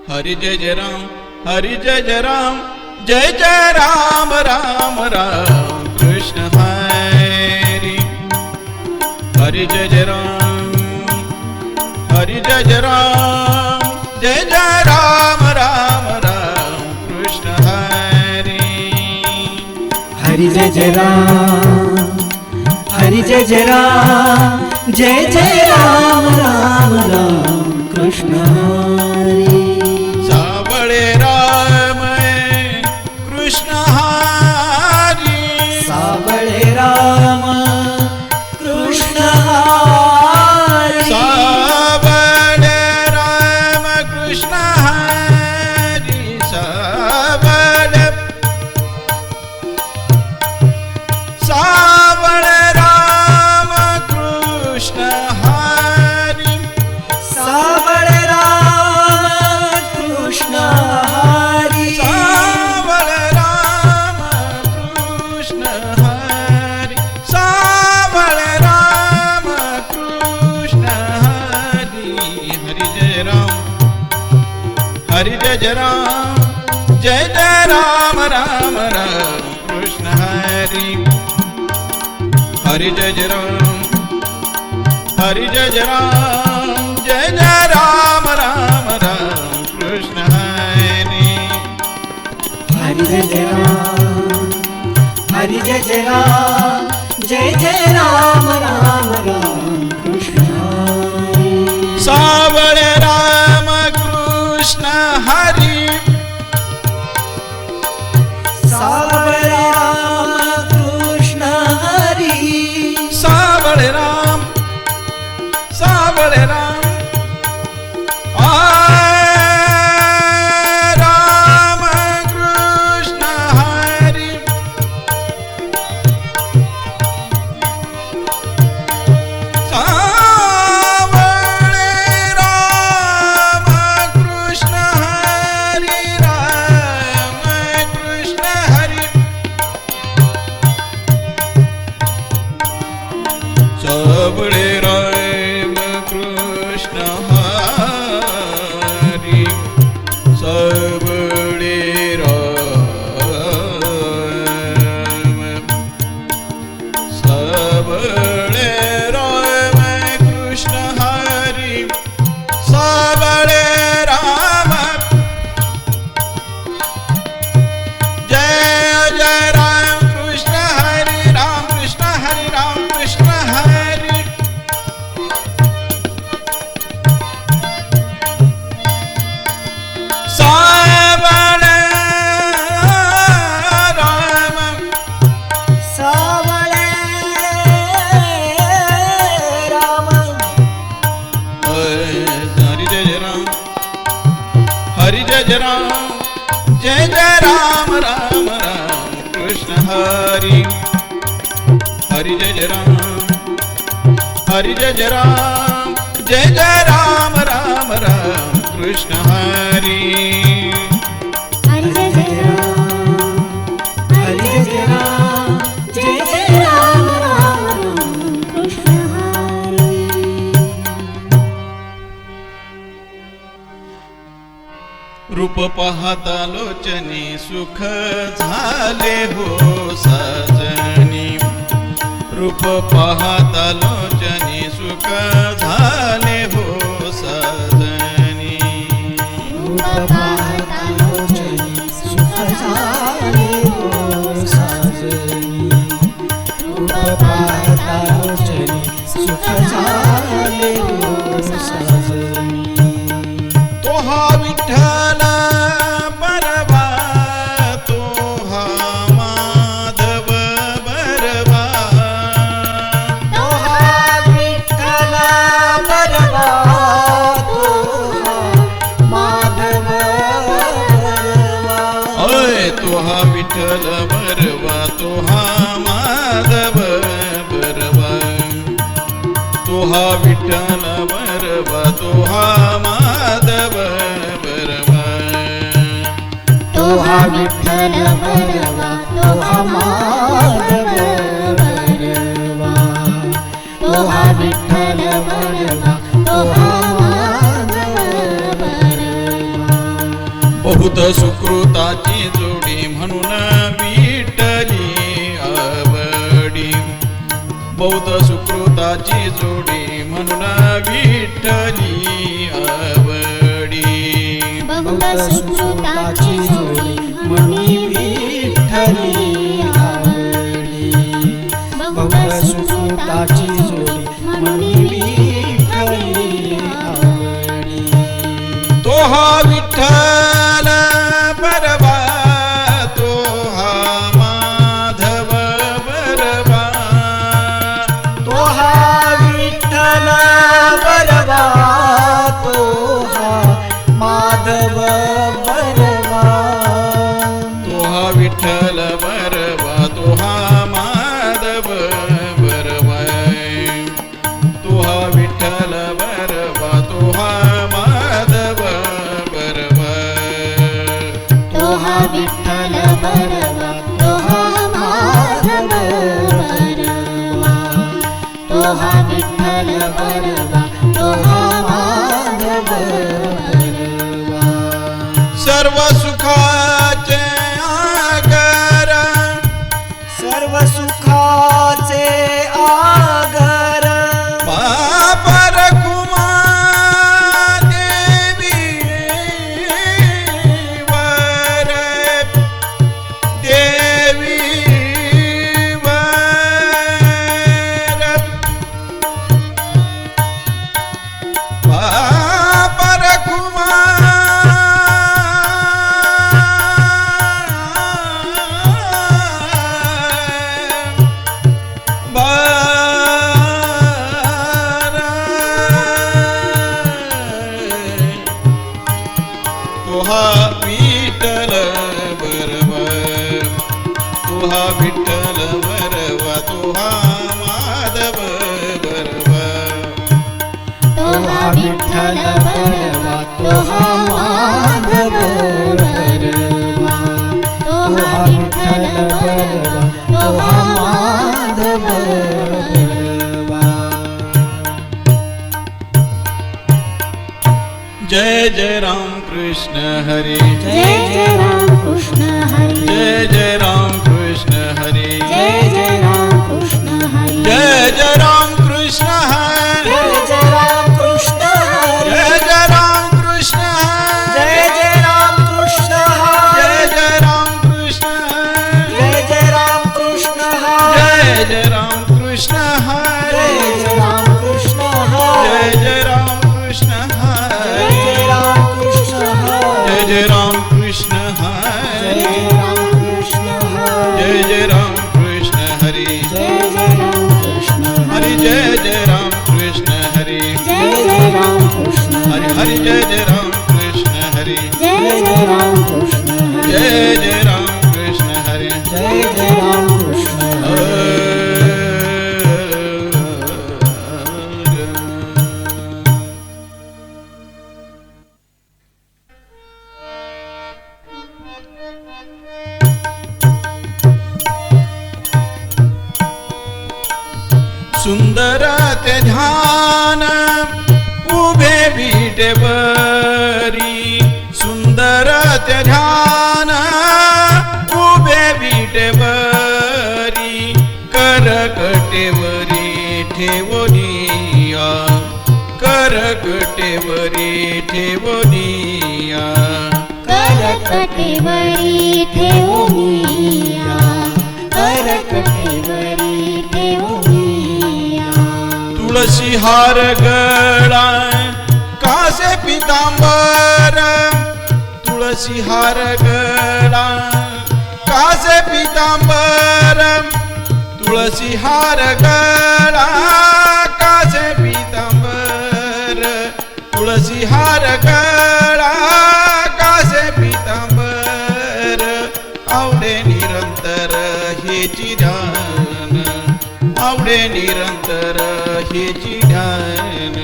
हरि जय जय राम, हरि जय जय राम, जय जय राम राम राम कृष्ण हरि। हरि जय जय राम, हरि जय जय राम, जय जय राम राम राम कृष्ण हरि। हरि जय जय राम, हरि जय जय राम, जय जय राम राम राम कृष्ण हरि। सावळे राम कृष्ण हरि, सावळे राम कृष्ण हरि, सावळे राम कृष्ण हरि, सावळे राम कृष्ण हरि, सावळे राम कृष्ण हरि, सावळे राम कृष्ण हरि, सावळे राम कृष्ण हरि। हरि जय राम, हरि जय जय राम, जय जय राम राम राम कृष्ण हरि। हरि जय जय राम, हरि जय जय राम, जय जय राम राम राम कृष्ण हरि। हरि जय जय राम, हरि जय जय राम, जय जय राम राम राम कृष्ण हरि। सावळे राम कृष्ण हरि, सावळे राम कृष्ण हरि, सावळे राम, सावळे राम, राम कृष्ण हरि। सावळे राम कृष्ण हरि, राम कृष्ण हरि। सावळे राम कृष्ण हरि, सावळे राम, सावळे राम कृष्ण हरि, सावळे राम, जय जय राम कृष्ण हरि, राम कृष्ण हरि, राम कृष्ण हरि। सावळे राम, सावळे राम, हरि जय जय राम, हरि जय जय राम, जय जय राम राम राम कृष्ण हरि। हरि जय जय राम, हरि जय जय राम, जय जय राम राम राम कृष्ण हरि। हरि जय जय राम, हरि जय जय राम, जय जय राम राम राम कृष्ण हरि। रूप पाहता लोचनी सुख झाले हो सजनी, रूप पाहता लोचनी सुख झाले हो सजनी। रूप पाहता लोचनी सुख झाले हो सजनी, रूप पाहता लोचनी सुख झाले हो सजनी। तो हा विठ्ठल बरवा, तो हा माधव बरवा, तो हा विठ्ठल बरवा, तो हा माधव बरवा, ओय तो हा विठ्ठल बरवा, तो हा माधव बरवा, तो हा विठ्ठल बरवा, तो हा माधव बरवा, तो हा विठ्ठल बरवा, तो हा माधव बरवा, तो हा विठ्ठल बरवा, तो हा माधव बरवा। बहुत सुकृताची जोडी म्हणून विठ्ठली आवडी बहुत सुकृताची जोडी म्हणून विठ्ठली आवडी बहुत सुकृताची जोडी म्हणून विठ्ठली आवडी बहुत सुकृताची जोडी म्हणून विठ्ठली आवडी तो हा विठ्ठल बरबा तो हा माधव बरबा तो हा विठ्ठल बरवा तो हा माधव बरवा तो हा विठ्ठल बरबा तो हा माधव बरबा तो हा विठ्ठल बरबा तो हा माधव बरबा तो हा विठ्ठल बरवा तो हा माधव बरवा तो हा विठ्ठल बरवा तो हा माधव बरवा सर्व सुखाचे आगर सर्व सुखाचे आगर पापर कुमा देवी वर देवी वर पापर कुमा तुहा विठ्ठल बरवा तुहा विठ्ठल बरवा तुहा माधव बरवा तो हा विठ्ठल बरवा तो हा माधव बरवा तो हा विठ्ठल बरवा तो हा माधव बरवा जय जय राम कृष्ण हरी जय जय राम कृष्ण हरी जय जय राम कृष्ण हरी जय जय राम कृष्ण हरी जय जय राम कृष्ण हरी जय जय राम कृष्ण हरी जय जय राम कृष्ण हरी जय जय राम कृष्ण हरी जय जय राम कृष्ण हरी जय जय राम कृष्ण हरी जय जय राम कृष्ण हरी जय जय राम कृष्ण हरी जय जय राम कृष्ण हरी जय जय राम कृष्ण हरी जय जय राम कृष्ण हरी जय राम कृष्ण हरी जय जय राम कृष्ण हरी जय जय राम कृष्ण हरी जय जय राम कृष्ण हरी जय जय राम कृष्ण हरी हरी जय जय राम कृष्ण हरी जय जय राम कृष्ण जय जय राम कृष्ण हरी जय जय राम कृष्ण हरी सुंदर ते ध्यान उभे विटेवरी सुंदर ते ध्यान उभे विटेवरी करकटेवरी ठेवनिया करकटेवरी ठेवनिया करकटेवरी ठेवूनिया करकटेवरी ठेवूनिया तुळसी हार गळा कासे पितांबर तुळसी हार गळा कासे पितांबर तुळसी हार गळा कासे पितांबर तुळसी हार गळा कासे पितांबर आवडे निरंतर हेची ध्यान आवडे निरंतर हेची ध्यान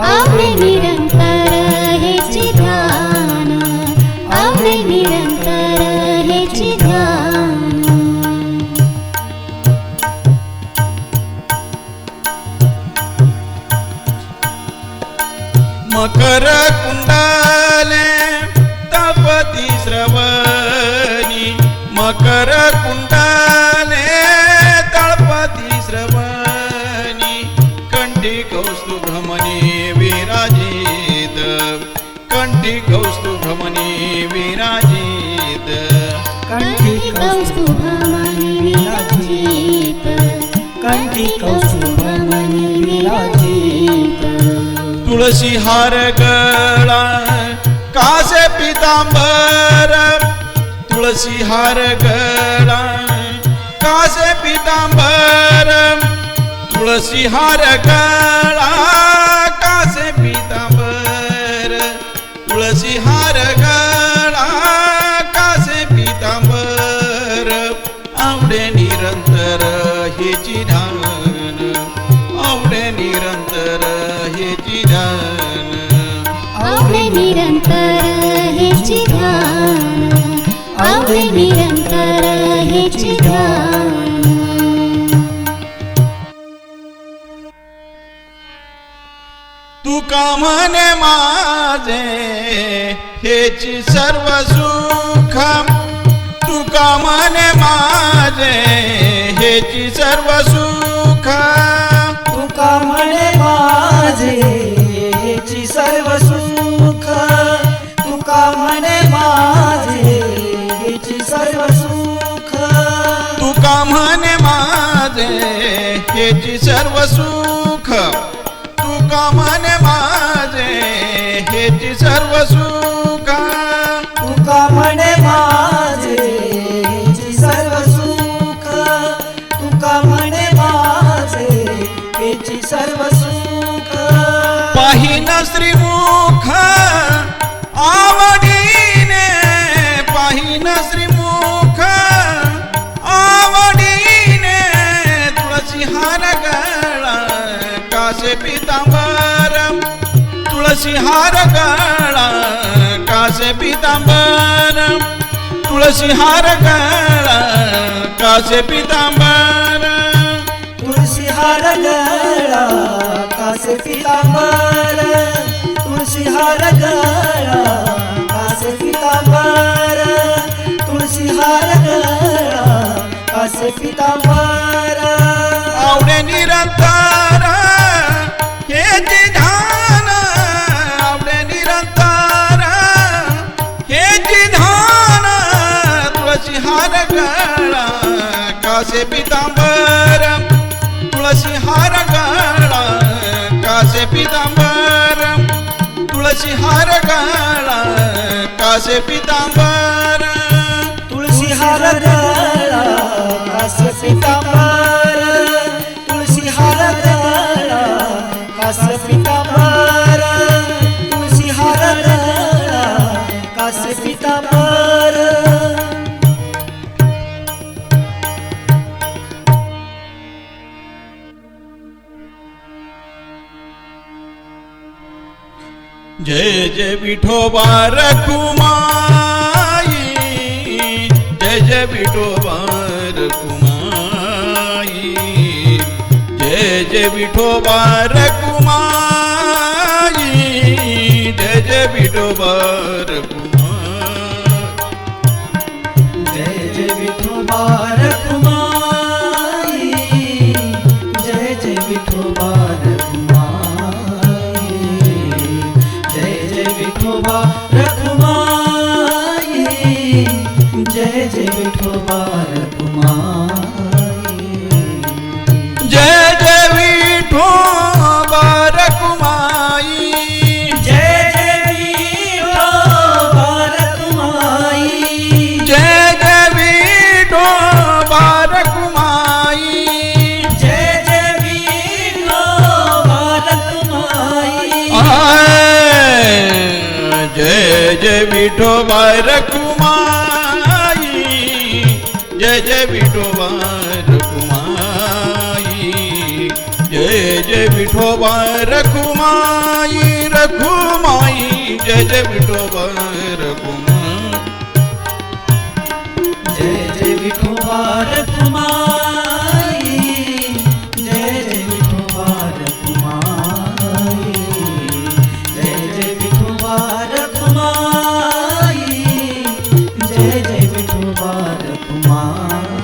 आवडे निरंतर हेची ध्यान आवडे निरंतर हेची ध्यान मकर कुंडले तप अंबर कुंडले तळपती श्रवणी कंठी कौस्तुभमणी विराजित कंठी कौस्तुभमणी विराजित कंठी कौस्तुभमणि विराजित कंठी कौस्तुभमणि विराजित तुळसी हार गळा कासे पितांबर तुळसी हार गळा कासे पितांबर तुळसी हार गळा कासे पितांबर तुळसी हार गळा कासे पितांबर आवडे निरंतर हेची ध्यान आवडे निरंतर हेची ध्यान आवडे निरंतर हेची ध्यान आवडे निरंतर हेची ध्यान तुका म्हणे माझे हेची सर्व सुख तुका म्हणे माझे हेची सर्व सुख तुका म्हणे माझे हेची सर्व सुख तुका म्हणे माझे हेची सर्व सुख तुका म्हणे माझे हेची सर्व सुख तुका म्हणे माझे हेची सर्व सुख तुका म्हणे माझे हेची सर्व सुख तुका म्हणे माझे हेची सर्व सुख पाहिन श्रीमुख आवडीने पाहिन श्रीमुख आवडीने तुळसी हार गळा कासे पितांबर तुळसी हार गळा कासे पितांबर तुळसी हार गळा कासे पितांबर तुळसी हार गळा कासे पितांबर तुळसी हार गळा कासे पितांबर तुळसी हार गळा कासे पितांबर आवडे निरंतर हेची ध्यान आवडे निरंतर हेची ध्यान तुळसी हार गळा कासे पितांबर तुळसी हार गळा कासे पितांबर तुळसी हार गळा कासे पितांबर तुळसी हार गळा कासे पितांबर तुळसी हार गळा कासे पितांबर तुळसी हार गळा कासे पितांबर जय जय विठोबा रखुमाई जय जय विठोबा रखुमाई जय जय विठोबा रखुमाई जय जय विठोबा रखुमाई जय जय विठोबा रखुमाई जय जय विठोबा रखुमाई जय जय विठोबा रखुमाई जय जय विठोबा रखुमाई जय जय विठोबा रखुमाई जय जय विठोबा रखुमाई जय जय विठोबा रखुमाई जय जय विठोबा रखुमाई जय जय विठोबा रखुमाई जय जय विठोबा रखुमाई जय जय विठोबा रखुमाई रखुमाई जय जय विठोबा रखुमाई जय जय विठोबा रखुमाई जय जय विठोबा रखुमाई जय जय विठोबा रखुमाई जय जय विठोबा कुमार